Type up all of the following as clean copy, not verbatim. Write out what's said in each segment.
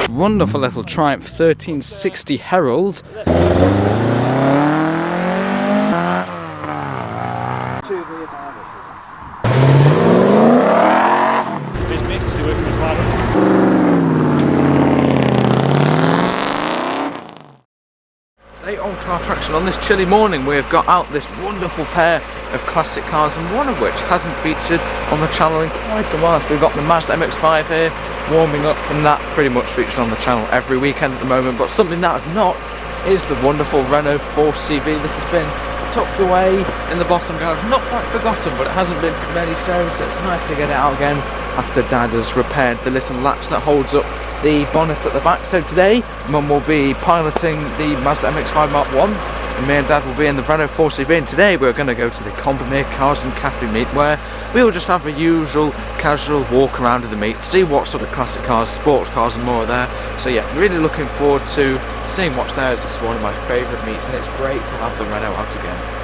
Wonderful little Triumph 1360 Herald. Today on Car Traction, on this chilly morning, we have got out this wonderful pair of classic cars, and one of which hasn't featured on the channel in quite a while. So we've got the Mazda MX5 here, warming up, and that pretty much features on the channel every weekend at the moment. But something that has not is the wonderful Renault 4CV. This has been tucked away in the bottom garage, not quite forgotten, but it hasn't been to many shows, so it's nice to get it out again after Dad has repaired the little latch that holds up the bonnet at the back. So today Mum will be piloting the Mazda MX5 Mk1 and me and Dad will be in the Renault 4CV, and today we're going to go to the Combermere Cars Coffee meet, where we'll just have a usual casual walk around of the meet, see what sort of classic cars, sports cars and more are there. So yeah, really looking forward to seeing what's there, as it's one of my favourite meets and it's great to have the Renault out again.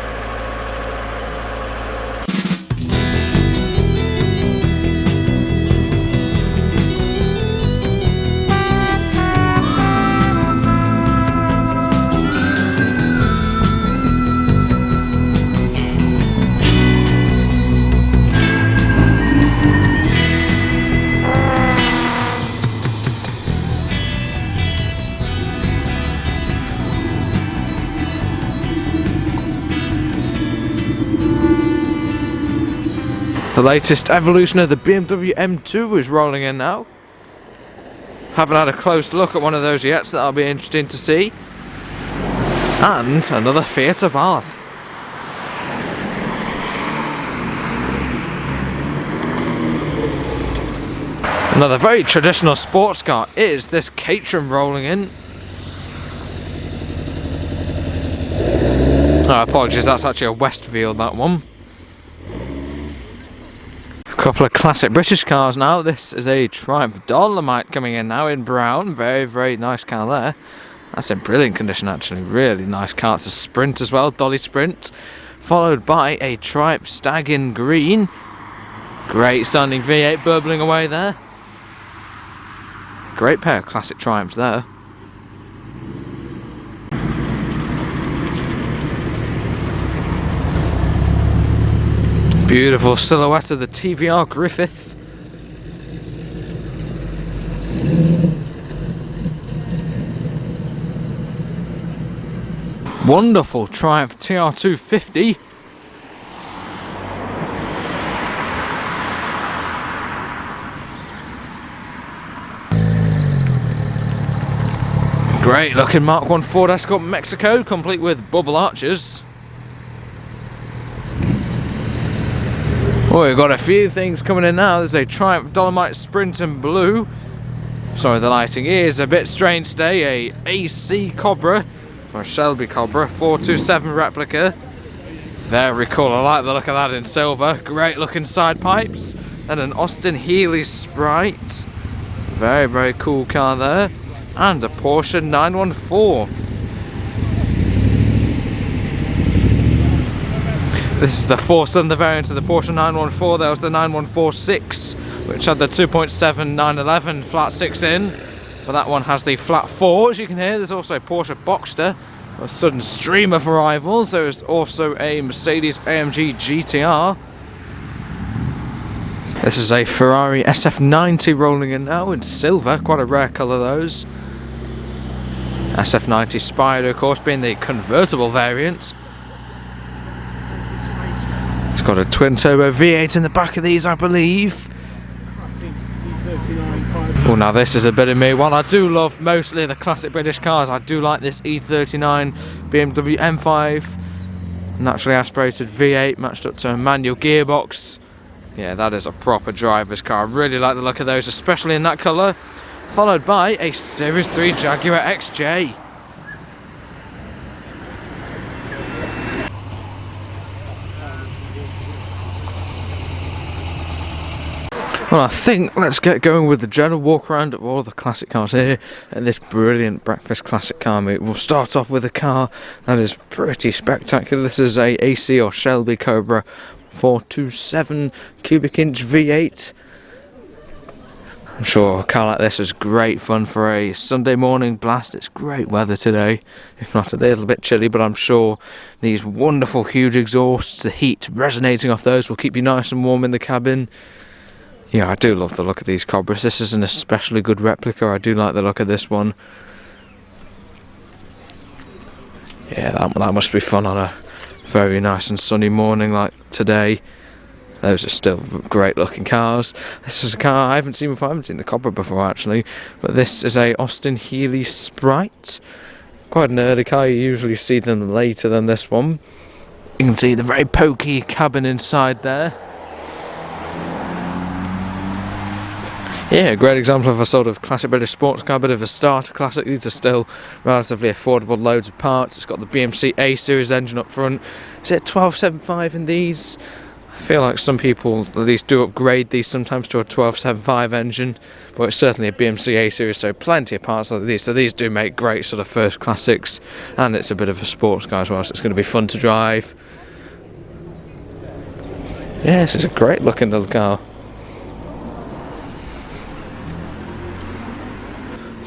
The latest evolution of the BMW M2 is rolling in now. Haven't had a close look at one of those yet, so that'll be interesting to see. And another Fiat Abarth. Another very traditional sports car is this Caterham rolling in. Oh, apologies, that's actually a Westfield, that one. Couple of classic British cars now. This is a Triumph Dolomite coming in now in brown. Very, very nice car there. That's in brilliant condition actually. Really nice car. It's a Sprint as well, Dolly Sprint. Followed by a Triumph Stag in green. Great sounding V8 burbling away there. Great pair of classic Triumphs there. Beautiful silhouette of the TVR Griffith. Wonderful Triumph TR250. Great looking Mark 1 Ford Escort Mexico, complete with bubble arches. Oh, we've got a few things coming in now. There's a Triumph Dolomite Sprint in blue. Sorry, the lighting is a bit strange today. A AC Cobra, or Shelby Cobra, 427 replica. Very cool, I like the look of that in silver. Great looking side pipes. And an Austin Healey Sprite. Very, very cool car there. And a Porsche 914. This is the 4-cylinder variant of the Porsche 914. There was the 914-6, which had the 2.7 911 flat 6 in. But that one has the flat 4, as you can hear. There's also a Porsche Boxster, a sudden stream of arrivals. There's also a Mercedes AMG GTR. This is a Ferrari SF90 rolling in now in silver, quite a rare colour those. SF90 Spider, of course, being the convertible variant. It's got a twin turbo V8 in the back of these, I believe. Oh, now this is a bit of me. While I do love mostly the classic British cars, I do like this E39 BMW M5 naturally aspirated V8 matched up to a manual gearbox. Yeah, that is a proper driver's car. I really like the look of those, especially in that colour. Followed by a Series 3 Jaguar XJ. Well, I think let's get going with the general walk around of all the classic cars here at this brilliant breakfast classic car meet. We'll start off with a car that is pretty spectacular. This is a AC or Shelby Cobra 427 cubic inch V8. I'm sure a car like this is great fun for a Sunday morning blast. It's great weather today, if not today, a little bit chilly, but I'm sure these wonderful huge exhausts, the heat resonating off those will keep you nice and warm in the cabin. Yeah, I do love the look of these Cobras. This is an especially good replica. I do like the look of this one. Yeah, that must be fun on a very nice and sunny morning like today. Those are still great looking cars. This is a car I haven't seen before. I haven't seen the Cobra before actually, but this is a Austin Healey Sprite. Quite an early car. You usually see them later than this one. You can see the very pokey cabin inside there. Yeah, a great example of a sort of classic British sports car, bit of a starter classic. These are still relatively affordable, loads of parts. It's got the BMC A series engine up front. Is it 1275 in these? I feel like some people at least do upgrade these sometimes to a 1275 engine, but it's certainly a BMC A series, so plenty of parts like these. So these do make great sort of first classics, and it's a bit of a sports car as well, so it's going to be fun to drive. Yeah, this is a great looking little car.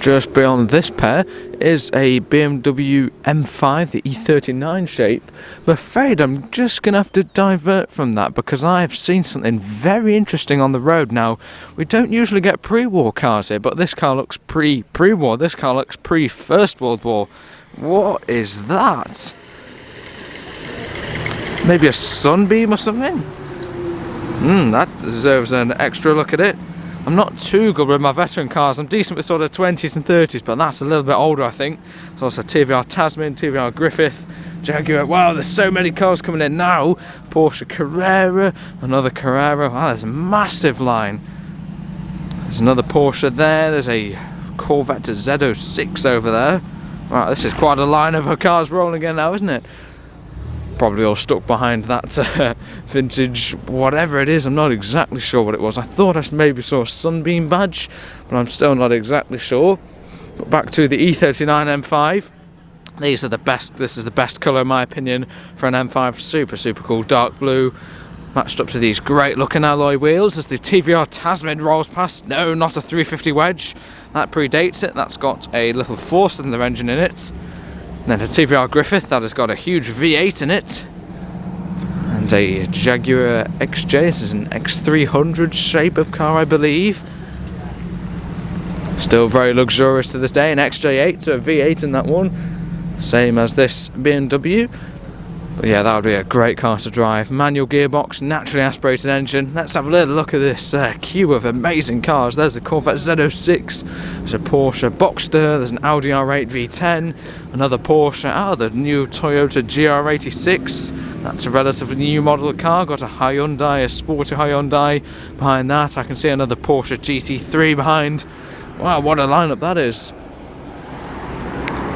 Just beyond this pair is a BMW M5, the E39 shape. I'm afraid I'm just going to have to divert from that because I've seen something very interesting on the road. Now, we don't usually get pre-war cars here, but this car looks pre-war. This car looks pre-First World War. What is that? Maybe a Sunbeam or something? That deserves an extra look at it. I'm not too good with my veteran cars. I'm decent with sort of 20s and 30s, but that's a little bit older, I think. There's also TVR Tasman, TVR Griffith, Jaguar. Wow, there's so many cars coming in now. Porsche Carrera, another Carrera. Wow, there's a massive line. There's another Porsche there. There's a Corvette Z06 over there. Wow, this is quite a lineup of cars rolling in now, isn't it? Probably all stuck behind that vintage whatever it is. I'm not exactly sure what it was. I thought I maybe saw a Sunbeam badge, but I'm still not exactly sure. But back to the E39 M5. These are the best. This is the best colour in my opinion for an M5. Super cool, dark blue, matched up to these great looking alloy wheels. As the TVR Tasman rolls past, no, not a 350 wedge. That predates it. That's got a little 4-cylinder engine in it. Then a TVR Griffith that has got a huge V8 in it, and a Jaguar XJ. This is an X300 shape of car, I believe. Still very luxurious to this day. An XJ8, so a V8 in that one, same as this BMW. But yeah, that would be a great car to drive. Manual gearbox, naturally aspirated engine. Let's have a little look at this queue of amazing cars. There's a Corvette Z06, there's a Porsche Boxster, there's an Audi R8 V10, another Porsche, the new Toyota GR86. That's a relatively new model of car. Got a Hyundai, a sporty Hyundai behind that. I can see another Porsche GT3 behind. Wow, what a lineup that is.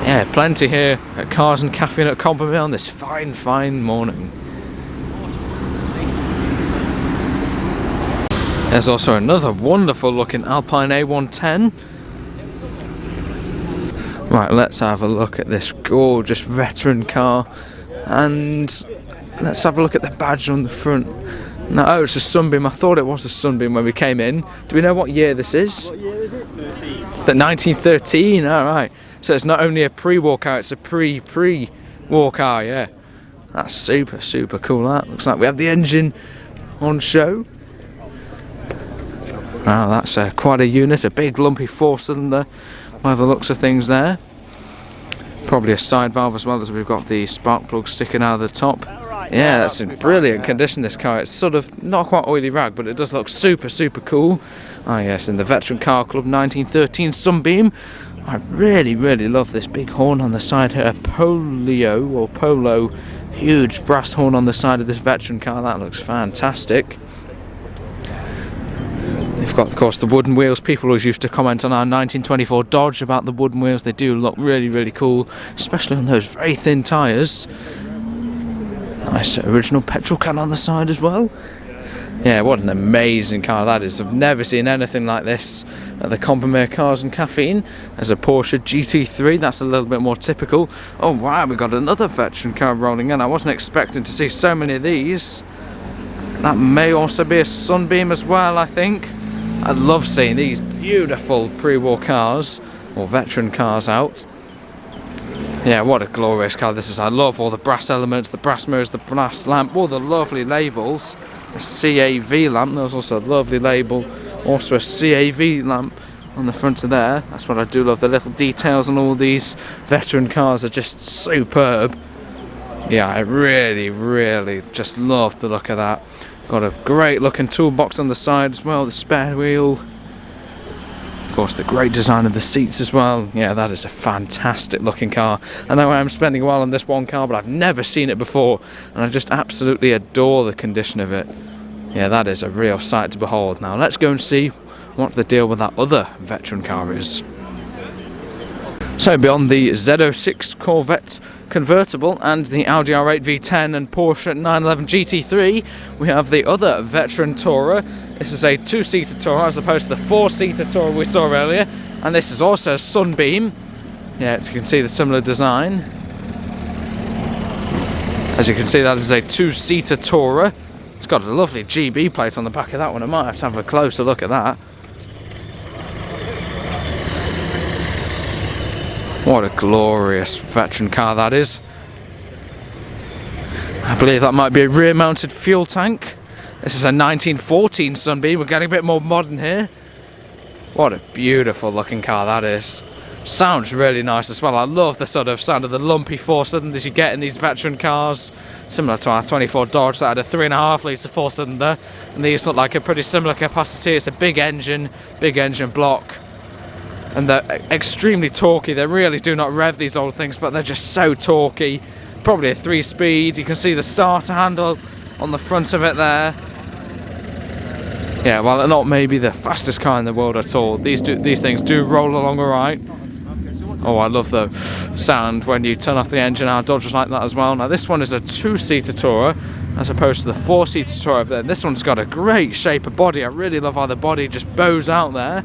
Yeah, plenty here at Cars and Cafe at Combermere on this fine morning. There's also another wonderful looking Alpine A110. Right, let's have a look at this gorgeous veteran car, and let's have a look at the badge on the front. No, oh, it's a Sunbeam. I thought it was a Sunbeam when we came in. Do we know what year this is? What year is it? 13. 1913, alright. So it's not only a pre-war car, it's a pre-war car, yeah. That's super cool, that. Looks like we have the engine on show. Wow, that's quite a unit, a big lumpy 4-cylinder by the looks of things there. Probably a side valve as well, as we've got the spark plug sticking out of the top. Yeah, that's in brilliant condition, this car. It's sort of not quite oily rag, but it does look super cool. Ah yes, in the Veteran Car Club 1913 Sunbeam. I really love this big horn on the side here, a Polo, huge brass horn on the side of this veteran car. That looks fantastic. They've got, of course, the wooden wheels. People always used to comment on our 1924 Dodge about the wooden wheels. They do look really cool, especially on those very thin tyres. Nice original petrol can on the side as well. Yeah, what an amazing car that is. I've never seen anything like this at the Combermere Cars and Cafe. There's a Porsche GT3, that's a little bit more typical. Oh wow, we got another veteran car rolling in. I wasn't expecting to see so many of these. That may also be a Sunbeam as well, I think. I love seeing these beautiful pre-war cars, or veteran cars out. Yeah, what a glorious car this is. I love all the brass elements, the brass mirrors, the brass lamp, all the lovely labels. The CAV lamp, there's also a lovely label, also a CAV lamp on the front of there. That's what I do love, the little details on all these veteran cars are just superb. Yeah, I really just love the look of that. Got a great looking toolbox on the side as well, the spare wheel. Of course, the great design of the seats as well. Yeah, that is a fantastic looking car. I know I'm spending a while on this one car, but I've never seen it before, and I just absolutely adore the condition of it. Yeah, that is a real sight to behold. Now let's go and see what the deal with that other veteran car is. So beyond the Z06 Corvette convertible and the Audi R8 V10 and Porsche 911 GT3, we have the other veteran tourer. This is a two-seater tourer as opposed to the four-seater tourer we saw earlier, and this is also a Sunbeam. Yeah, as you can see, the similar design. As you can see, that is a two-seater tourer. It's got a lovely GB plate on the back of that one. I might have to have a closer look at that. What a glorious veteran car that is. I believe that might be a rear-mounted fuel tank. This is a 1914 Sunbeam. We're getting a bit more modern here. What a beautiful looking car that is. Sounds really nice as well. I love the sort of sound of the lumpy four-cylinders you get in these veteran cars. Similar to our 24 Dodge that had a 3.5 litre four-cylinder. And these look like a pretty similar capacity. It's a big engine block. And they're extremely torquey. They really do not rev, these old things, but they're just so torquey. Probably a 3-speed. You can see the starter handle on the front of it there. Yeah, well, not maybe the fastest car in the world at all. These things do roll along alright. Oh, I love the sound when you turn off the engine. Our Dodge was like that as well. Now this one is a two-seater tourer as opposed to the four-seater tourer over there. This one's got a great shape of body. I really love how the body just bows out there.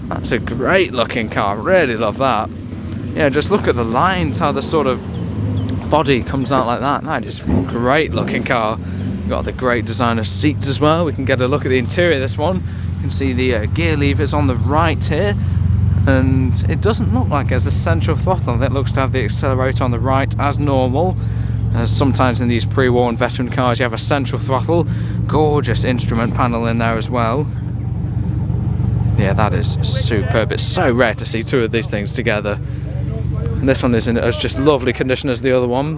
That's a great looking car, really love that. Yeah, just look at the lines, how the sort of body comes out like that. That is a great looking car. Got the great design of seats as well. We can get a look at the interior of this one. You can see the gear levers on the right here. And it doesn't look like there's a central throttle. It looks to have the accelerator on the right as normal. As sometimes in these pre-war and veteran cars you have a central throttle. Gorgeous instrument panel in there as well. Yeah, that is superb. It's so rare to see two of these things together. And this one is in as just lovely condition as the other one.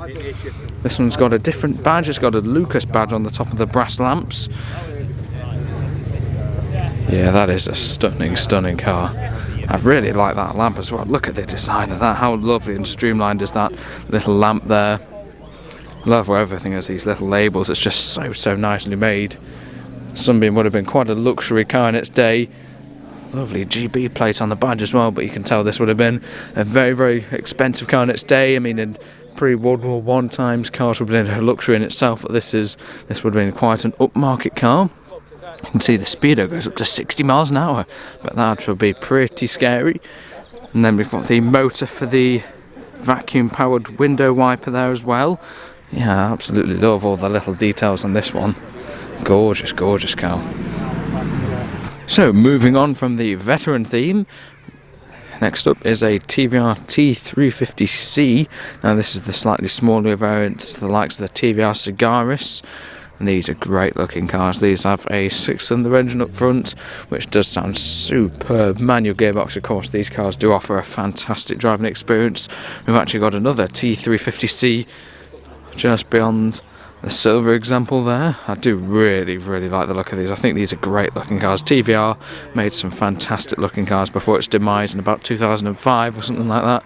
This one's got a different badge. It's got a Lucas badge on the top of the brass lamps. Yeah, that is a stunning car. I really like that lamp as well. Look at the design of that. How lovely and streamlined is that little lamp there. Love where everything has these little labels. It's just so nicely made. Sunbeam would have been quite a luxury car in its day. Lovely GB plate on the badge as well, but you can tell this would have been a very expensive car in its day. I mean, in pre-World War I times, cars would have been a luxury in itself, but this would have been quite an upmarket car. You can see the speedo goes up to 60 miles an hour, but that would be pretty scary. And then we've got the motor for the vacuum-powered window wiper there as well. Yeah, I absolutely love all the little details on this one. Gorgeous car. So, moving on from the veteran theme, next up is a TVR T350C. Now this is the slightly smaller variant to the likes of the TVR Cigaris. And these are great looking cars. These have a 6-cylinder engine up front, which does sound superb. Manual gearbox, of course. These cars do offer a fantastic driving experience. We've actually got another T350C just beyond the silver example there. I do really like the look of these. I think these are great looking cars. TVR made some fantastic looking cars before its demise in about 2005 or something like that.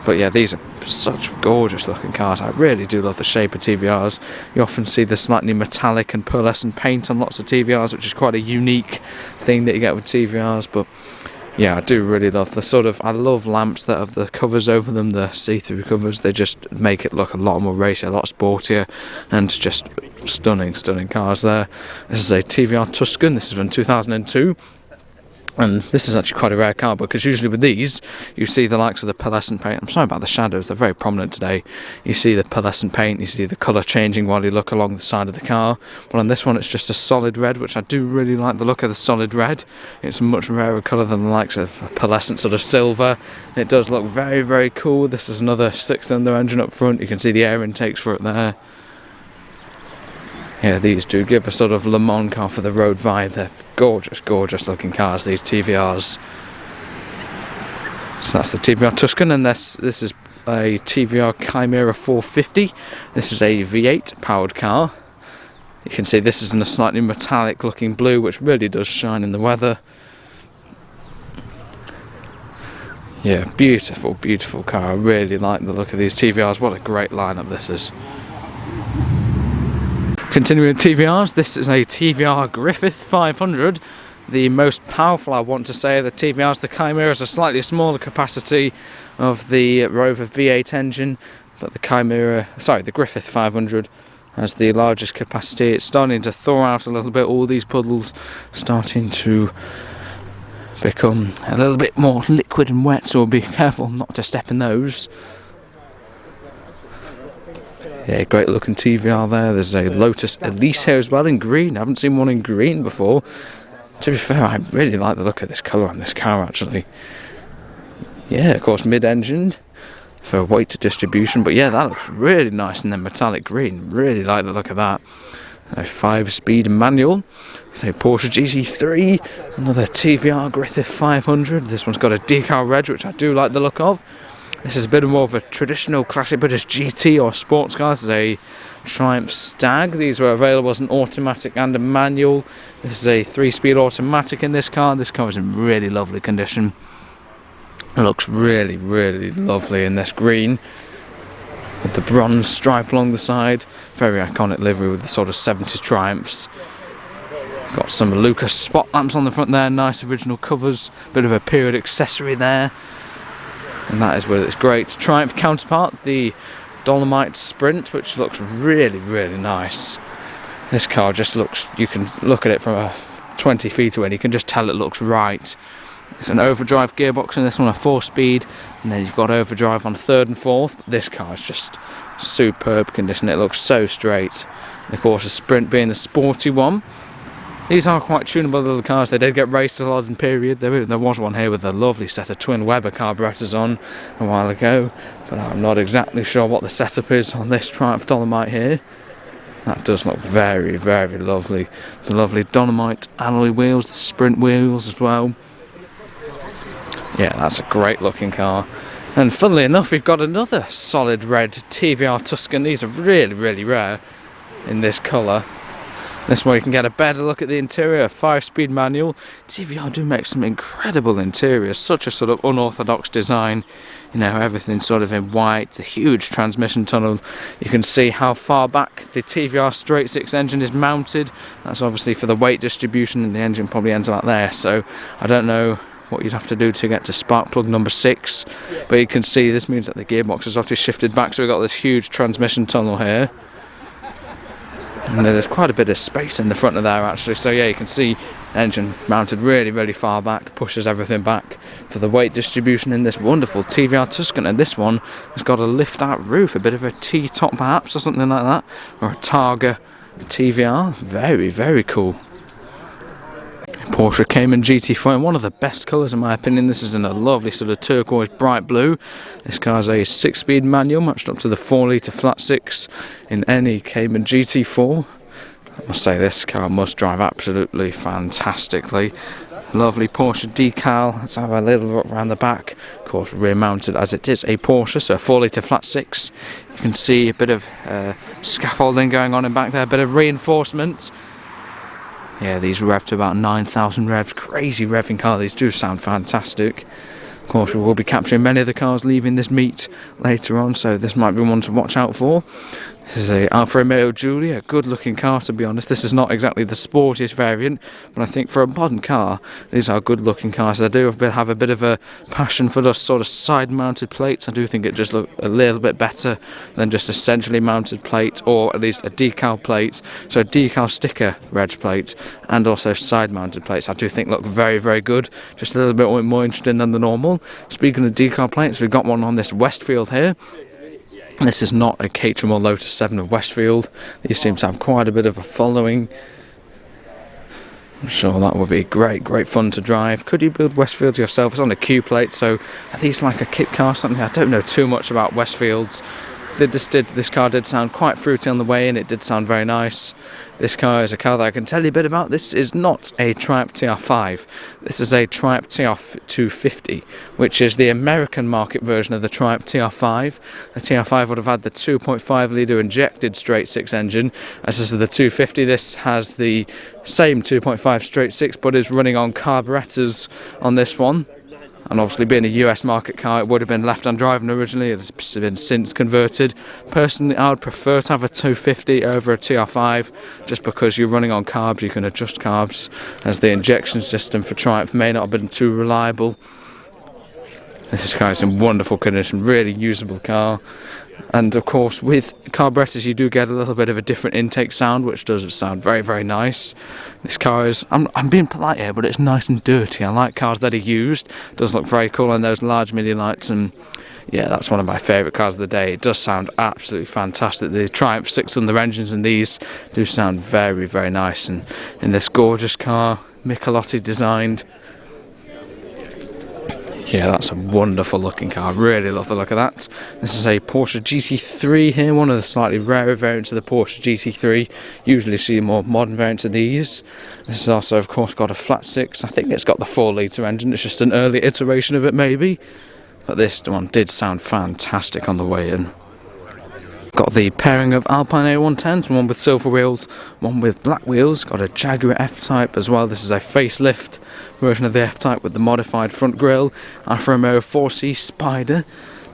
But yeah, these are such gorgeous looking cars. I really do love the shape of TVRs. You often see the slightly metallic and pearlescent paint on lots of TVRs, which is quite a unique thing that you get with TVRs. But yeah, I do really love the sort of, I love lamps that have the covers over them, the see-through covers. They just make it look a lot more racy, a lot sportier, and just stunning cars there. This is a TVR Tuscan. This is from 2002. And this is actually quite a rare car, because usually with these you see the likes of the pearlescent paint. I'm sorry about the shadows, they're very prominent today. You see the pearlescent paint, you see the colour changing while you look along the side of the car. But on this one it's just a solid red, which I do really like the look of the solid red. It's a much rarer colour than the likes of pearlescent sort of silver. It does look very, very cool. This is another 6-cylinder engine up front. You can see the air intakes for it there. Yeah, these do give a sort of Le Mans car for the road vibe. They're gorgeous, gorgeous looking cars, these TVRs. So that's the TVR Tuscan, and this is a TVR Chimera 450. This is a V8 powered car. You can see this is in a slightly metallic looking blue, which really does shine in the weather. Yeah, beautiful, beautiful car. I really like the look of these TVRs. What a great lineup this is. Continuing with TVRs, this is a TVR Griffith 500. The most powerful, I want to say, of the TVRs. The Chimera is a slightly smaller capacity of the Rover V8 engine, but the Griffith 500 has the largest capacity. It's starting to thaw out a little bit. All these puddles starting to become a little bit more liquid and wet, so be careful not to step in those. Yeah, great looking TVR there. There's a Lotus Elise here as well in green. I haven't seen one in green before. To be fair, I really like the look of this colour on this car actually. Yeah, of course mid-engined for weight distribution, but yeah, that looks really nice in the metallic green. Really like the look of that. A 5-speed manual. It's a Porsche GT3, another TVR Griffith 500. This one's got a decal reg, which I do like the look of. This is a bit more of a traditional classic British GT or sports car. This is a Triumph Stag. These were available as an automatic and a manual. This is a 3-speed automatic in this car. This car is in really lovely condition. It looks really, really lovely in this green, with the bronze stripe along the side. Very iconic livery with the sort of 70s Triumphs. Got some Lucas spot lamps on the front there. Nice original covers. Bit of a period accessory there. And that is where it's great. Triumph counterpart, the Dolomite Sprint, which looks really, really nice. This car just looks, you can look at it from 20 feet away and you can just tell it looks right. It's an overdrive gearbox in this one, a 4-speed, and then you've got overdrive on 3rd and 4th. But this car is just superb condition. It looks so straight. And of course, the Sprint being the sporty one. These are quite tunable little cars. They did get raced a lot in period. There was one here with a lovely set of twin Weber carburetors on a while ago, but I'm not exactly sure what the setup is on this Triumph Dolomite here. That does look very, very lovely. The lovely Dolomite alloy wheels, the Sprint wheels as well. Yeah, that's a great looking car. And funnily enough, we've got another solid red TVR Tuscan. These are really, really rare in this colour. This way you can get a better look at the interior, a 5-speed manual. TVR do make some incredible interiors, such a sort of unorthodox design. You know, everything sort of in white, the huge transmission tunnel. You can see how far back the TVR straight 6 engine is mounted. That's obviously for the weight distribution, and the engine probably ends about there. So I don't know what you'd have to do to get to spark plug number 6. But you can see this means that the gearbox is obviously shifted back, so we've got this huge transmission tunnel here. And there's quite a bit of space in the front of there actually, so yeah, you can see the engine mounted really, really far back, pushes everything back for the weight distribution in this wonderful TVR Tuscan. And this one has got a lift out roof, a bit of a T-top perhaps or something like that, or a Targa TVR. Very, very cool. Porsche Cayman GT4 in one of the best colours in my opinion. This is in a lovely sort of turquoise bright blue. This car is a 6-speed manual matched up to the 4-litre flat 6 in any Cayman GT4. I must say this car must drive absolutely fantastically. Lovely Porsche decal. Let's have a little look around the back. Of course rear mounted as it is a Porsche, so a 4-litre flat 6. You can see a bit of scaffolding going on in back there, a bit of reinforcement. Yeah, these rev to about 9,000 revs. Crazy revving car. These do sound fantastic. Of course, we will be capturing many of the cars leaving this meet later on, so this might be one to watch out for. This is a Alfa Romeo Giulia, a good looking car to be honest. This is not exactly the sportiest variant, but I think for a modern car, these are good looking cars. I do have a bit of a passion for those sort of side mounted plates. I do think it just looks a little bit better than just a centrally mounted plate, or at least a decal plate. So a decal sticker reg plate and also side mounted plates I do think look very, very good. Just a little bit more interesting than the normal. Speaking of decal plates, we've got one on this Westfield here. This is not a Caterham or Lotus 7 of Westfield. These seem to have quite a bit of a following. I'm sure that would be great fun to drive. Could you build Westfields yourself? It's on a Q plate, so are these like a kit car or something? I don't know too much about Westfields. This car did sound quite fruity on the way in. It did sound very nice. This car is a car that I can tell you a bit about. This is not a Triumph TR5. This is a Triumph TR250, which is the American market version of the Triumph TR5. The TR5 would have had the 2.5 litre injected straight six engine. As this is the 250, this has the same 2.5 straight six, but is running on carburetors on this one. And obviously being a US market car, it would have been left-hand driving originally. It's been since converted. Personally, I would prefer to have a 250 over a TR5, just because you're running on carbs, you can adjust carbs, as the injection system for Triumph may not have been too reliable. This car is in wonderful condition, really usable car. And of course, with carburetors, you do get a little bit of a different intake sound, which does sound very, very nice. This car is, I'm being polite here, but it's nice and dirty. I like cars that are used. It does look very cool on those large midi lights, and yeah, that's one of my favourite cars of the day. It does sound absolutely fantastic. The Triumph 6-cylinder engines in these do sound very, very nice. And in this gorgeous car, Michelotti designed. Yeah, that's a wonderful looking car. I really love the look of that. This is a Porsche GT3 here, one of the slightly rarer variants of the Porsche GT3. Usually see more modern variants of these. This has also, of course, got a flat six. I think it's got the 4-litre engine. It's just an early iteration of it, maybe. But this one did sound fantastic on the way in. Got the pairing of Alpine A110s, one with silver wheels, one with black wheels. Got a Jaguar F-Type as well. This is a facelift version of the F-Type with the modified front grille. Alfa Romeo 4C Spider.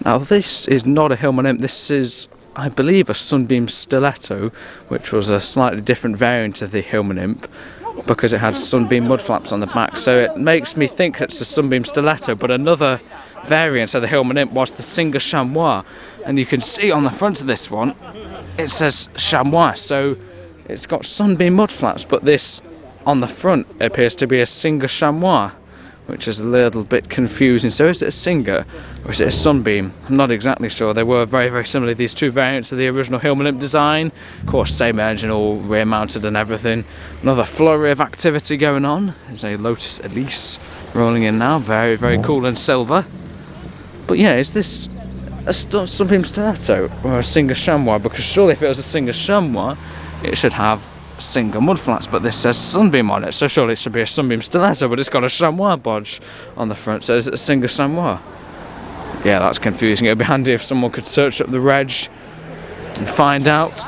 Now this is not a Hillman Imp. This is, I believe, a Sunbeams Stiletto, which was a slightly different variant of the Hillman Imp, because it had Sunbeam mud flaps on the back. So it makes me think it's a Sunbeam Stiletto, but another variant of the Hillman Imp was the Singer Chamois. And you can see on the front of this one, it says Chamois, so it's got Sunbeam mud flaps, but this on the front appears to be a Singer Chamois, which is a little bit confusing. So is it a Singer or is it a Sunbeam? I'm not exactly sure. They were very, very similar, these two variants of the original Hillman Imp design. Of course, same engine, all rear mounted and everything. Another flurry of activity going on. There's a Lotus Elise rolling in now, very, very cool and silver. But yeah, is this a Sunbeam Stiletto or a Singer Chamois? Because surely if it was a Singer Chamois, it should have Singer mud flats, but this says Sunbeam on it, so surely it should be a Sunbeam Stiletto, but it's got a Chamois bodge on the front, so is it a Singer Chamois? Yeah, that's confusing. It would be handy if someone could search up the reg and find out.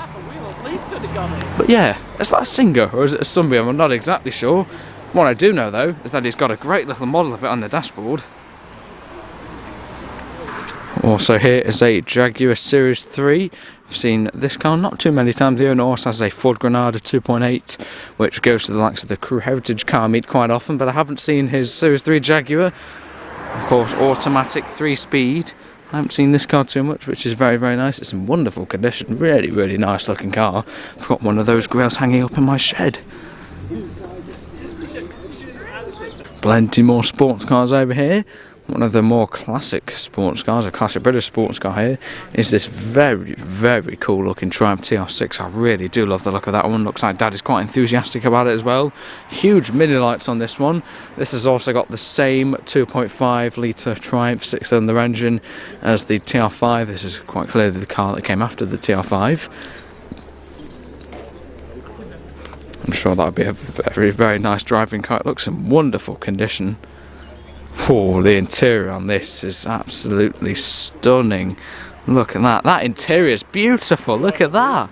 But yeah, is that a Singer or is it a Sunbeam? I'm not exactly sure. What I do know though is that he's got a great little model of it on the dashboard. Also here is a Jaguar Series 3. I've seen this car not too many times. The owner also has a Ford Granada 2.8, which goes to the likes of the Crew Heritage car meet quite often, but I haven't seen his Series 3 Jaguar. Of course, automatic 3-speed. I haven't seen this car too much, which is very, very nice. It's in wonderful condition. Really, really nice looking car. I've got one of those grills hanging up in my shed. Plenty more sports cars over here. One of the more classic sports cars, a classic British sports car here, is this very, very cool looking Triumph TR6. I really do love the look of that one. Looks like Dad is quite enthusiastic about it as well. Huge midi lights on this one. This has also got the same 2.5 litre Triumph 6-cylinder engine as the TR5. This is quite clearly the car that came after the TR5. I'm sure that would be a very, very nice driving car. It looks in wonderful condition. Oh, the interior on this is absolutely stunning. Look at that. That interior is beautiful. Look at that.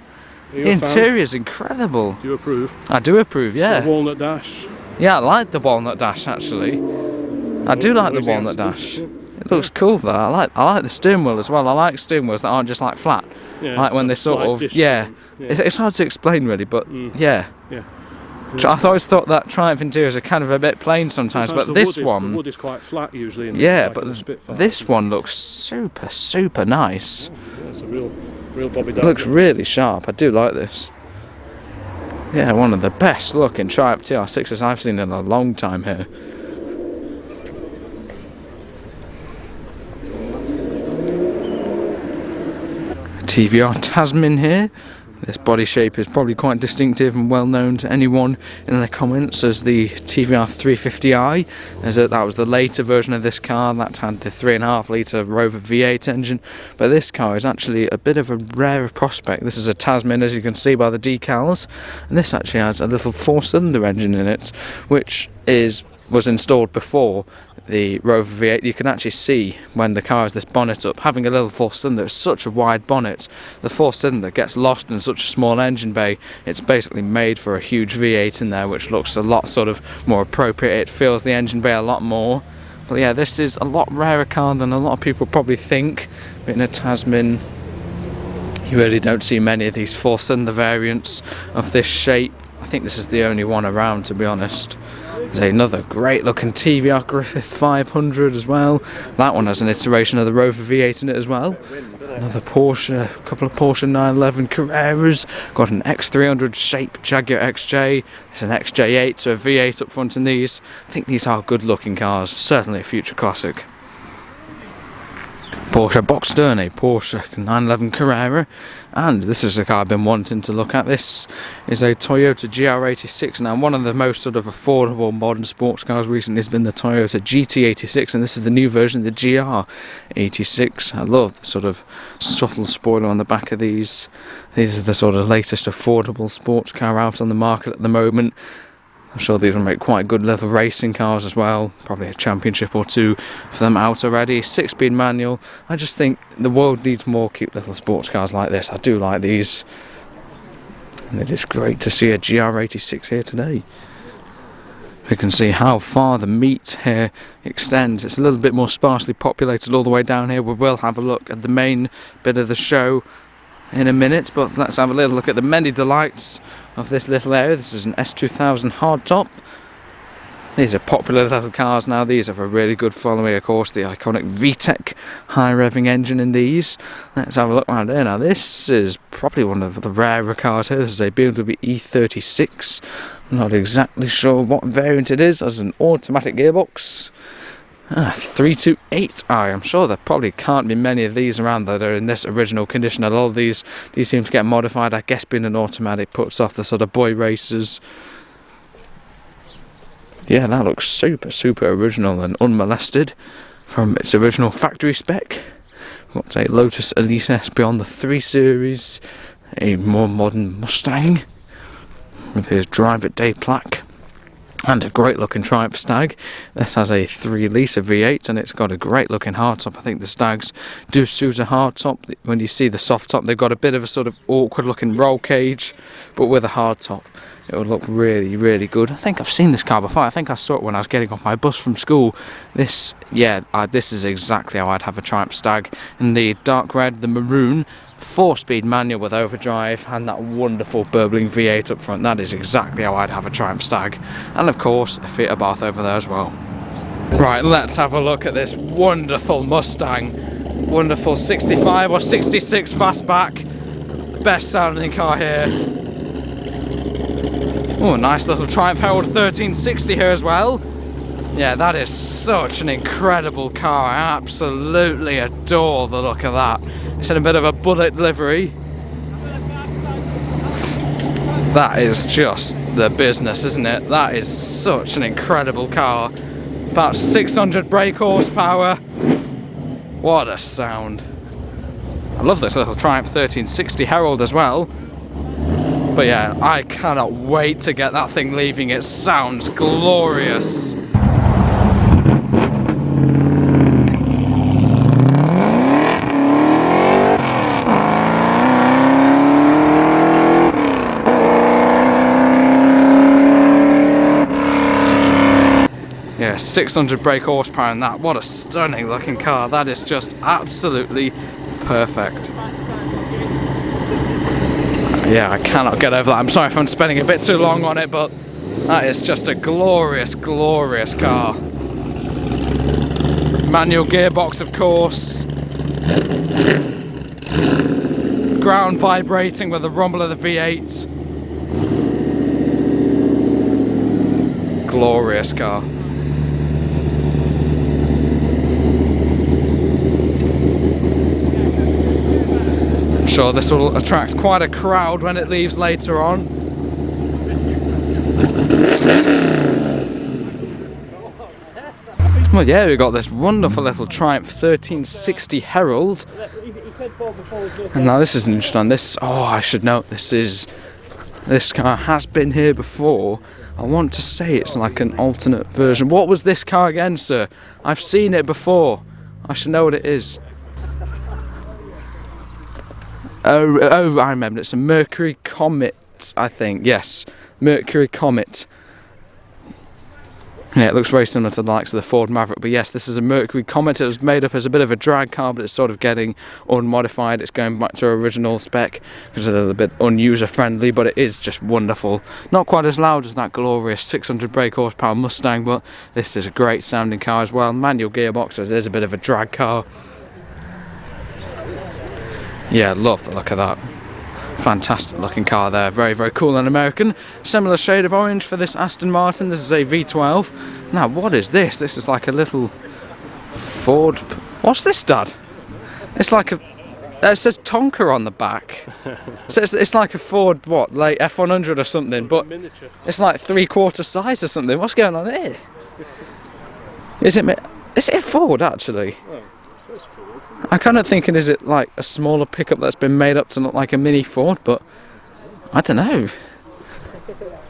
The interior is incredible. Do you approve? I do approve, yeah. The walnut dash. Yeah, I like the walnut dash actually. I do like the walnut dash. It Looks cool though. I like the steering wheel as well. I like steering wheels that aren't just like flat. Yeah, like when they sort of It's hard to explain really, but yeah. I always thought that Triumph interiors are kind of a bit plain sometimes, but this one, the wood is quite flat usually. But this one looks super nice. Yeah, it's a real Bobby Dad. Looks really sharp. I do like this. Yeah, one of the best looking Triumph TR6s I've seen in a long time here. TVR Tasman here. This body shape is probably quite distinctive and well known to anyone in the comments as the TVR T350i, as that was the later version of this car that had the 3.5 litre Rover V8 engine. But this car is actually a bit of a rarer prospect. This is a Tasman, as you can see by the decals, and this actually has a little 4-cylinder engine in it, which was installed before the Rover V8. You can actually see when the car has this bonnet up, having a little 4-cylinder, it's such a wide bonnet, the 4-cylinder gets lost in such a small engine bay. It's basically made for a huge V8 in there, which looks a lot sort of more appropriate. It fills the engine bay a lot more. But yeah, this is a lot rarer car than a lot of people probably think. But in a Tasman, you really don't see many of these 4-cylinder variants of this shape. I think this is the only one around, to be honest. There's another great looking TVR Griffith 500 as well. That one has an iteration of the Rover V8 in it as well. Another Porsche, a couple of Porsche 911 Carreras. Got an X300 shape Jaguar XJ. There's an XJ8, so a V8 up front in these. I think these are good looking cars, certainly a future classic. Porsche Boxster, a Porsche 911 Carrera, and this is a car I've been wanting to look at. This is a Toyota GR86. Now, one of the most sort of affordable modern sports cars recently has been the Toyota GT86, and this is the new version, the GR86. I love the sort of subtle spoiler on the back of these. These are the sort of latest affordable sports car out on the market at the moment. I'm sure these will make quite good little racing cars as well. Probably a championship or two for them out already. 6-speed manual. I just think the world needs more cute little sports cars like this. I do like these. And it is great to see a GR86 here today. We can see how far the meat here extends. It's a little bit more sparsely populated all the way down here. We will have a look at the main bit of the show in a minute, but let's have a little look at the many delights of this little area. This is an S2000 hardtop. These are popular little cars now. These have a really good following, of course, the iconic VTEC high revving engine in these. Let's have a look around here. Now, this is probably one of the rarer cars here. This is a BMW E36. I'm not exactly sure what variant it is. As an automatic gearbox. 328i. I'm sure there probably can't be many of these around that are in this original condition. A lot of these seem to get modified. I guess being an automatic puts off the sort of boy racers. Yeah, that looks super original and unmolested from its original factory spec. We've got a Lotus Elise S beyond the 3 Series, a more modern Mustang with his Drive It Day plaque, and a great looking Triumph Stag. This has a 3 litre V8 and it's got a great looking hardtop. I think the Stags do suit a hardtop. When you see the soft top, they've got a bit of a sort of awkward looking roll cage, but with a hardtop it would look really good. I think I've seen this car before. I think I saw it when I was getting off my bus from school. This is exactly how I'd have a Triumph Stag, in the dark red, the maroon, 4-speed manual with overdrive, and that wonderful burbling V8 up front. That is exactly how I'd have a Triumph Stag, and of course a Fiat Abarth over there as well. Right, let's have a look at this wonderful Mustang. Wonderful 65 or 66 fastback. Best sounding car here. Oh, nice little Triumph Herald 1360 here as well. Yeah, that is such an incredible car. I absolutely adore the look of that. It's in a bit of a bullet livery. That is just the business, isn't it? That is such an incredible car. About 600 brake horsepower. What a sound. I love this little Triumph 1360 Herald as well. But yeah, I cannot wait to get that thing leaving. It sounds glorious. Yeah, 600 brake horsepower in that. What a stunning looking car. That is just absolutely perfect. Yeah, I cannot get over that. I'm sorry if I'm spending a bit too long on it, but that is just a glorious, glorious car. Manual gearbox, of course. Ground vibrating with the rumble of the V8. Glorious car. I'm sure this will attract quite a crowd when it leaves later on. Well, yeah, we've got this wonderful little Triumph 1360 Herald. And now this is interesting. This, oh, I should note, this car has been here before. I want to say it's like an alternate version. What was this car again, sir? I've seen it before. I should know what it is. Oh, I remember. It's a Mercury Comet, I think. Yes, Mercury Comet. Yeah, it looks very similar to the likes of the Ford Maverick, but yes, this is a Mercury Comet. It was made up as a bit of a drag car, but it's sort of getting unmodified. It's going back to original spec, which is a little bit unuser friendly, but it is just wonderful. Not quite as loud as that glorious 600 brake horsepower Mustang, but this is a great sounding car as well. Manual gearbox, it is a bit of a drag car. Yeah, love the look of that. Fantastic looking car there, very, very cool and American. Similar shade of orange for this Aston Martin. This is a V12. Now, what is this? This is like a little Ford. What's this, Dad? It's like a. It says Tonka on the back. So it's like a Ford, what, like F100 or something, but it's like 3/4 size or something. What's going on here? Is it a Ford actually? I'm kind of thinking, is it like a smaller pickup that's been made up to look like a mini Ford, but I don't know.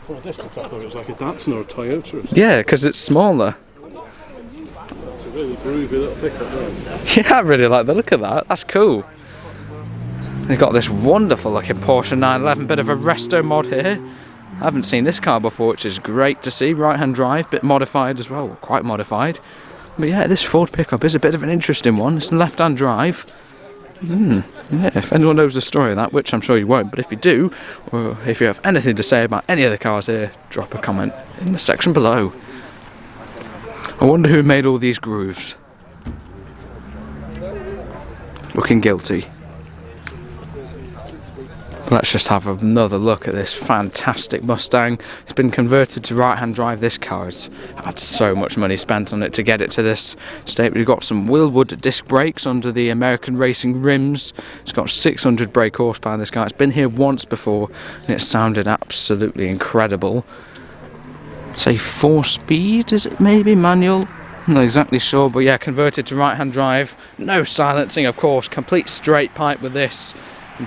Well, I thought it was like a Datsun or a Toyota or something. Yeah, because it's smaller. It's a really groovy little pickup, right? Yeah, I really like the look of that. That's cool. They've got this wonderful looking Porsche 911, bit of a resto mod here. I haven't seen this car before, which is great to see. Right-hand drive, bit modified as well, quite modified. But yeah, this Ford pickup is a bit of an interesting one. It's left-hand drive. Yeah, if anyone knows the story of that, which I'm sure you won't, but if you do, or if you have anything to say about any of the cars here, drop a comment in the section below. I wonder who made all these grooves. Looking guilty. Let's just have another look at this fantastic Mustang. It's been converted to right-hand drive. This car has had so much money spent on it to get it to this state. We've got some Willwood disc brakes under the American racing rims. It's got 600 brake horsepower, this car. It's been here once before and it sounded absolutely incredible. It's a 4-speed, is it maybe? Manual? I'm not exactly sure, but yeah, converted to right-hand drive. No silencing, of course. Complete straight pipe with this.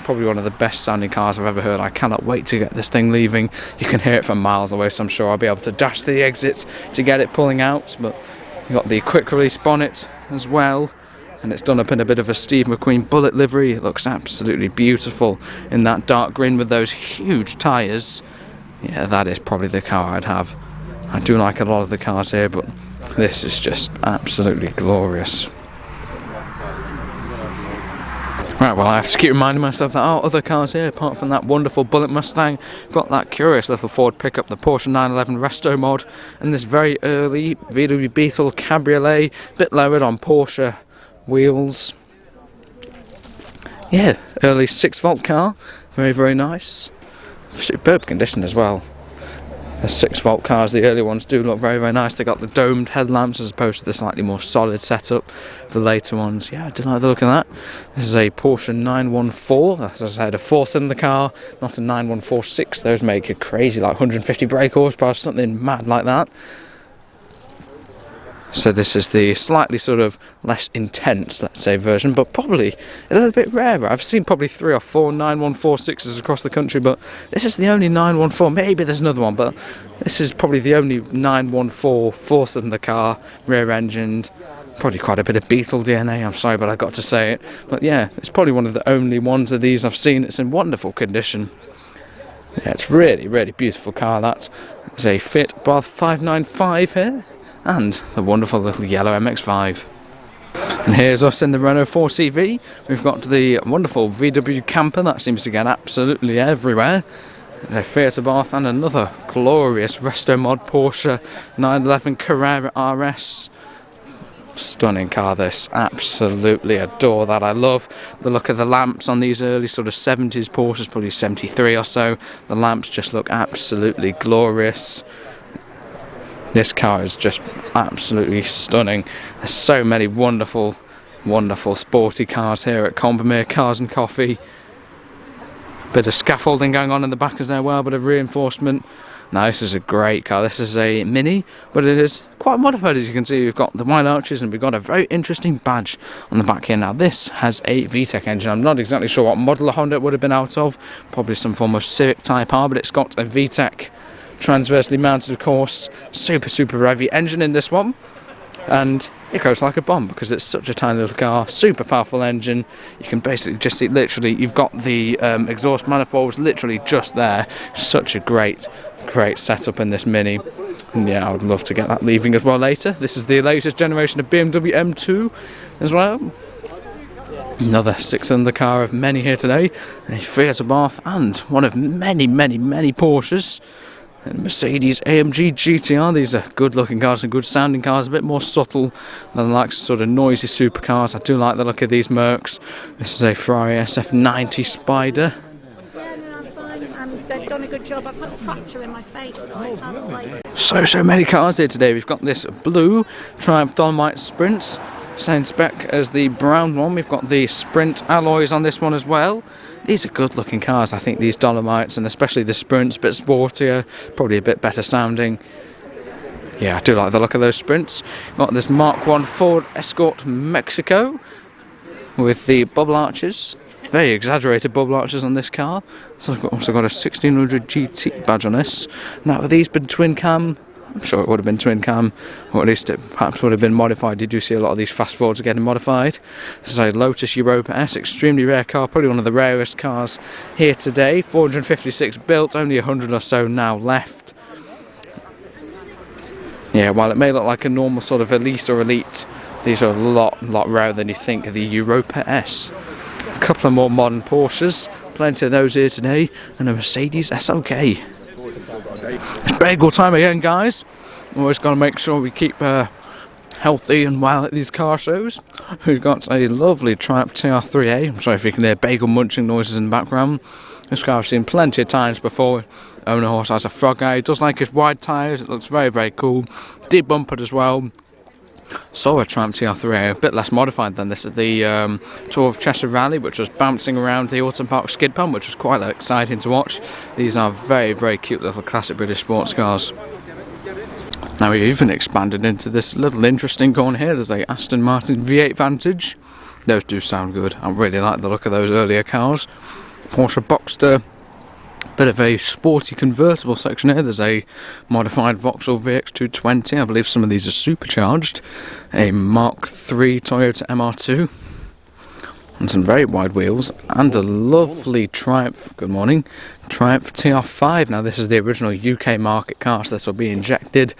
Probably one of the best sounding cars I've ever heard. I cannot wait to get this thing leaving. You can hear it from miles away, so I'm sure I'll be able to dash the exits to get it pulling out. But you've got the quick release bonnet as well, and it's done up in a bit of a Steve McQueen bullet livery. It looks absolutely beautiful in that dark green with those huge tyres. Yeah, that is probably the car I'd have. I do like a lot of the cars here, but this is just absolutely glorious. Right, well, I have to keep reminding myself that other cars here, apart from that wonderful Bullet Mustang, got that curious little Ford pickup, the Porsche 911 Resto mod, and this very early VW Beetle Cabriolet, bit lowered on Porsche wheels. Yeah, early 6-volt car, very, very nice. Superb condition as well. The 6-volt cars, the early ones, do look very, very nice. They got the domed headlamps as opposed to the slightly more solid setup. The later ones, yeah, I do like the look of that. This is a Porsche 914, as I said, a 4-cylinder car, not a 9146. Those make it crazy, like 150 brake horsepower, something mad like that. So this is the slightly sort of less intense, let's say, version, but probably a little bit rarer. I've seen probably 3 or 4 9146s across the country, but this is the only 914. Maybe there's another one, but this is probably the only 914 4-cylinder car, rear-engined. Probably quite a bit of Beetle DNA, I'm sorry, but I got to say it. But yeah, it's probably one of the only ones of these I've seen. It's in wonderful condition. Yeah, it's really, really beautiful car. That's a Fiat Bath 595 here. and the wonderful little yellow MX5. And here's us in the Renault 4CV. We've got the wonderful VW camper that seems to get absolutely everywhere. A Fiat Abarth and another glorious resto mod Porsche 911 Carrera RS. Stunning car this, absolutely adore that. I love the look of the lamps on these early sort of 70s Porsches, probably 73 or so. The lamps just look absolutely glorious. This car is just absolutely stunning. There's so many wonderful, wonderful sporty cars here at Combermere Cars and Coffee. Bit of scaffolding going on in the back as well, bit of reinforcement. Now this is a great car. This is a Mini, but it is quite modified, as you can see. We've got the wide arches and we've got a very interesting badge on the back here. Now this has a VTEC engine. I'm not exactly sure what model of Honda it would have been out of. Probably some form of Civic Type R, but it's got a VTEC transversely mounted, of course. Super heavy engine in this one. And it goes like a bomb because it's such a tiny little car, super powerful engine. You can basically just see, literally, you've got the exhaust manifolds literally just there. Such a great setup in this Mini. And yeah, I would love to get that leaving as well later. This is the latest generation of BMW M2 as well. Another 6-cylinder car of many here today. A Fiat Abarth and one of many Porsches. And Mercedes AMG GTR. These are good looking cars and good sounding cars, a bit more subtle than like sort of noisy supercars. I do like the look of these Mercs. This is a Ferrari SF90 Spider. They've done a good job. I've got a fracture in my face, so I can't wait. So many cars here today. We've got this blue Triumph Dolomite Sprints, same spec as the brown one. We've got the Sprint alloys on this one as well. These are good looking cars. I think these Dolomites, and especially the Sprints, a bit sportier, probably a bit better sounding. Yeah, I do like the look of those Sprints. Got this Mark 1 Ford Escort Mexico with the bubble arches. Very exaggerated bubble arches on this car. So I've also got a 1600 GT badge on this. Now, have these been twin cam? I'm sure it would have been twin cam, or at least it perhaps would have been modified. You do see a lot of these fast Fords are getting modified. This is a Lotus Europa S, extremely rare car, probably one of the rarest cars here today. 456 built, only 100 or so now left. Yeah, while it may look like a normal sort of Elise or Elite, these are a lot rarer than you think. The Europa S. A couple of more modern Porsches, plenty of those here today, and a Mercedes SLK. It's bagel time again, guys. Always got to make sure we keep healthy and well at these car shows. We've got a lovely Triumph TR3A. I'm sorry if you can hear bagel munching noises in the background. This car I've seen plenty of times before. Owner horse has a frog eye. It does like his wide tyres. It looks very cool. Deep bumpered as well. Saw a Triumph TR3A, a bit less modified than this at the Tour of Cheshire Rally, which was bouncing around the Autumn Park skid pump, which was quite exciting to watch. These are very cute little classic British sports cars. Now we've even expanded into this little interesting corner here. There's a Aston Martin V8 Vantage. Those do sound good. I really like the look of those earlier cars. Porsche Boxster. Bit of a sporty convertible section here. There's a modified Vauxhall VX220. I believe some of these are supercharged. A Mark III Toyota MR2. And some very wide wheels. And a lovely Triumph, good morning, Triumph TR5. Now this is the original UK market car, so this will be injected.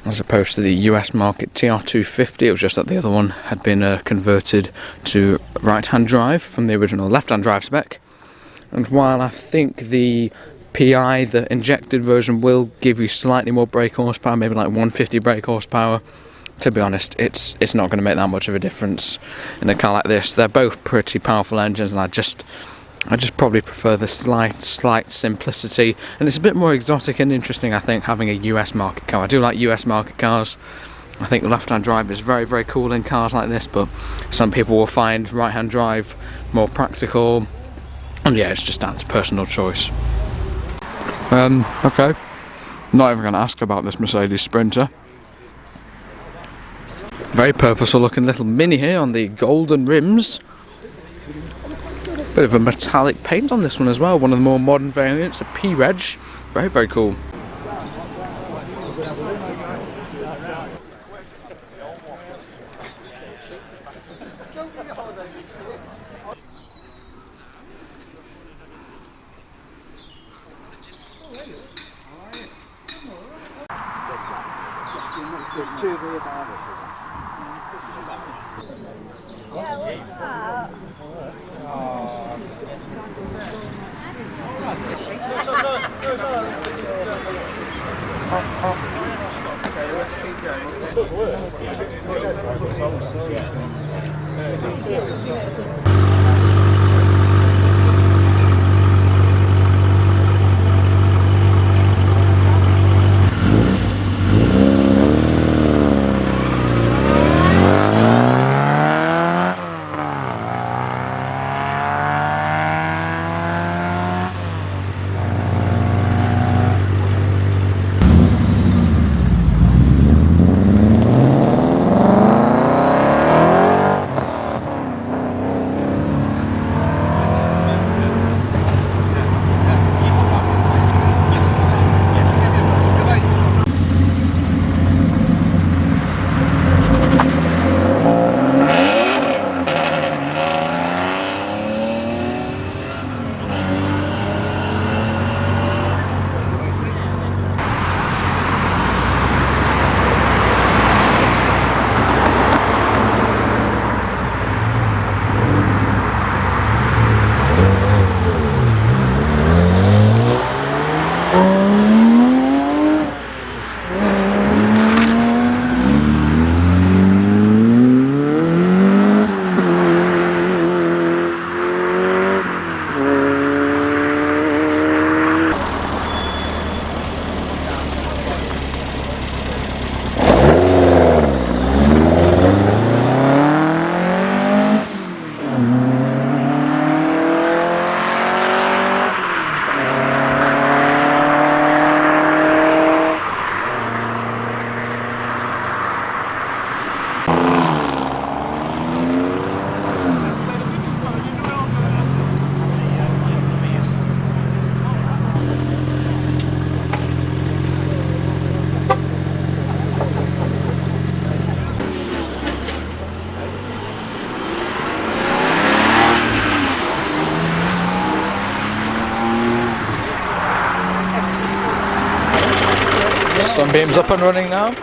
As opposed to the US market TR250. It was just that the other one had been converted to right-hand drive from the original left-hand drive spec. And while I think the PI, the injected version, will give you slightly more brake horsepower, maybe like 150 brake horsepower, to be honest, it's not going to make that much of a difference in a car like this. They're both pretty powerful engines, and I just probably prefer the slight simplicity, and it's a bit more exotic and interesting, I think, having a US market car. I do like US market cars. I think left-hand drive is very cool in cars like this, but some people will find right-hand drive more practical. And yeah, it's just down to personal choice. Okay. Not even going to ask about this Mercedes Sprinter. Very purposeful looking little Mini here on the golden rims. Bit of a metallic paint on this one as well. One of the more modern variants, a P-Reg. Very cool. There's two near now. Yeah, what's that? Sunbeams up and running now.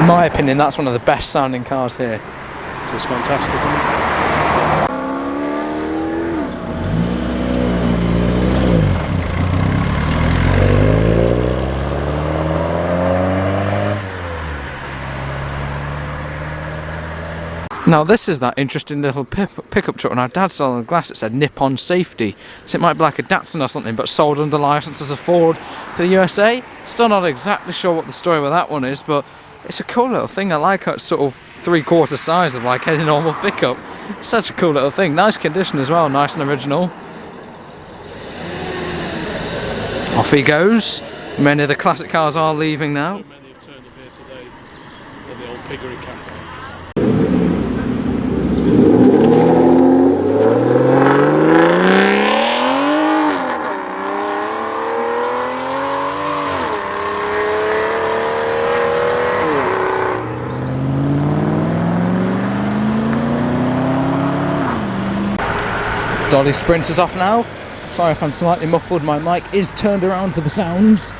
In my opinion, that's one of the best sounding cars here. It's fantastic, isn't it? Now this is that interesting little pickup truck, and our dad saw on the glass it said Nippon Safety, so it might be like a Datsun or something, but sold under license as a Ford for the USA. Still not exactly sure what the story with that one is, but it's a cool little thing. I like how it's sort of 3/4 size of like any normal pickup. Such a cool little thing. Nice condition as well, nice and original. Off he goes. Many of the classic cars are leaving now. Many have turned up here today at the Old Piggery Cafe. Dolly Sprinter's off now. Sorry if I'm slightly muffled, my mic is turned around for the sounds.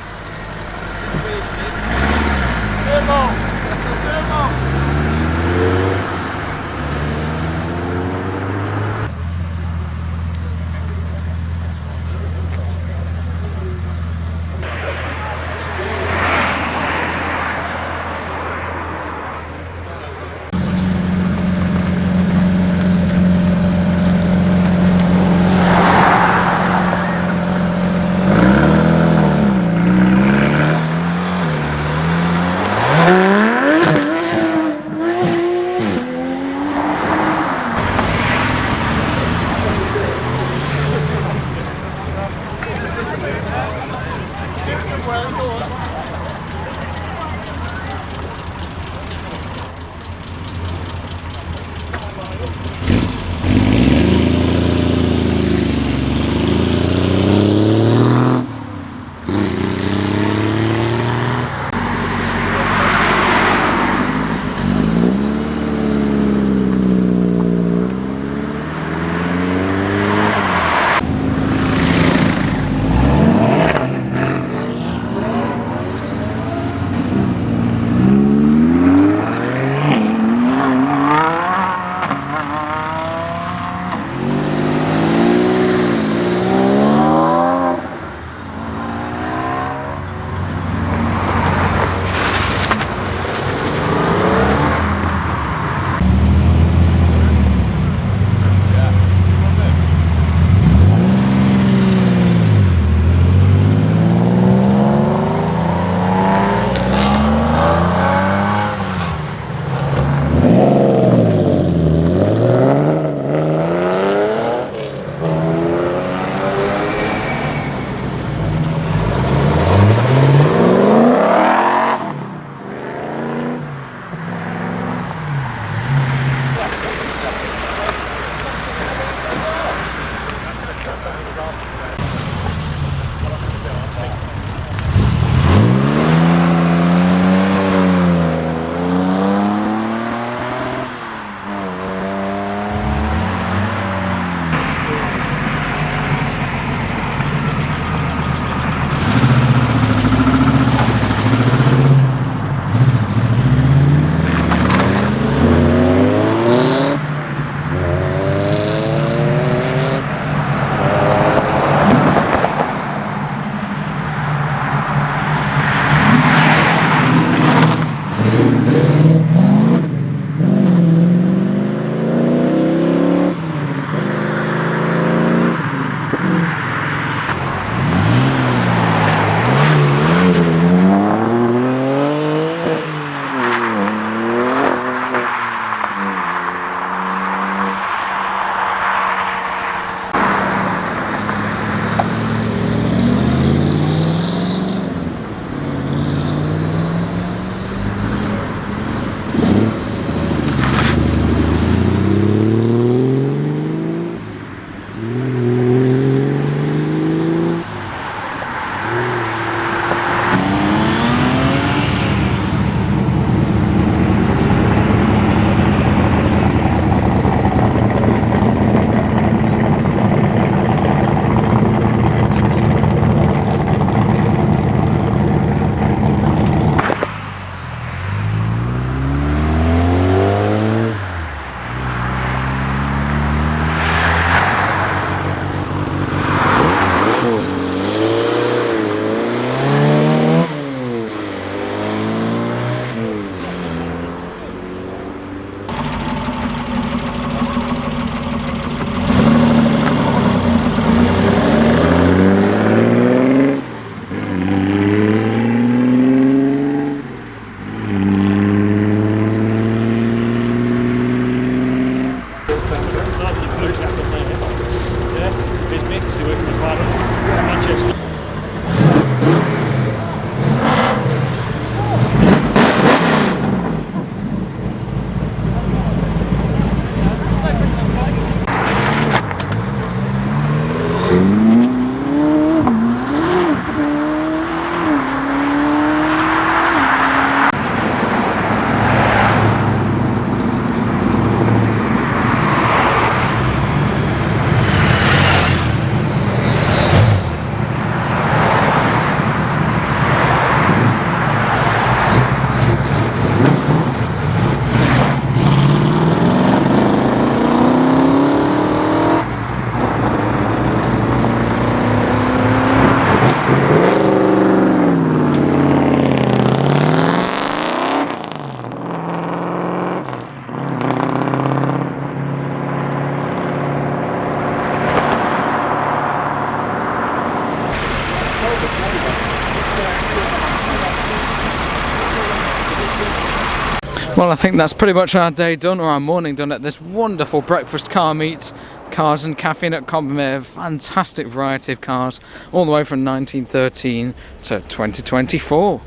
Well, I think that's pretty much our day done, or our morning done, at this wonderful breakfast car meet, Cars and Cafe at Combermere. Fantastic variety of cars, all the way from 1913 to 2024.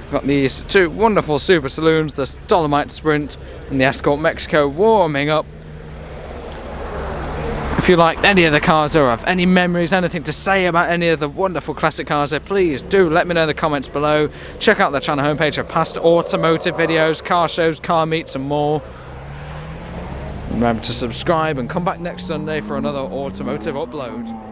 We've got these two wonderful super saloons, the Dolomite Sprint and the Escort Mexico, warming up. If you like any of the cars or have any memories, anything to say about any of the wonderful classic cars there, please do let me know in the comments below. Check out the channel homepage for past automotive videos, car shows, car meets and more. Remember to subscribe and come back next Sunday for another automotive upload.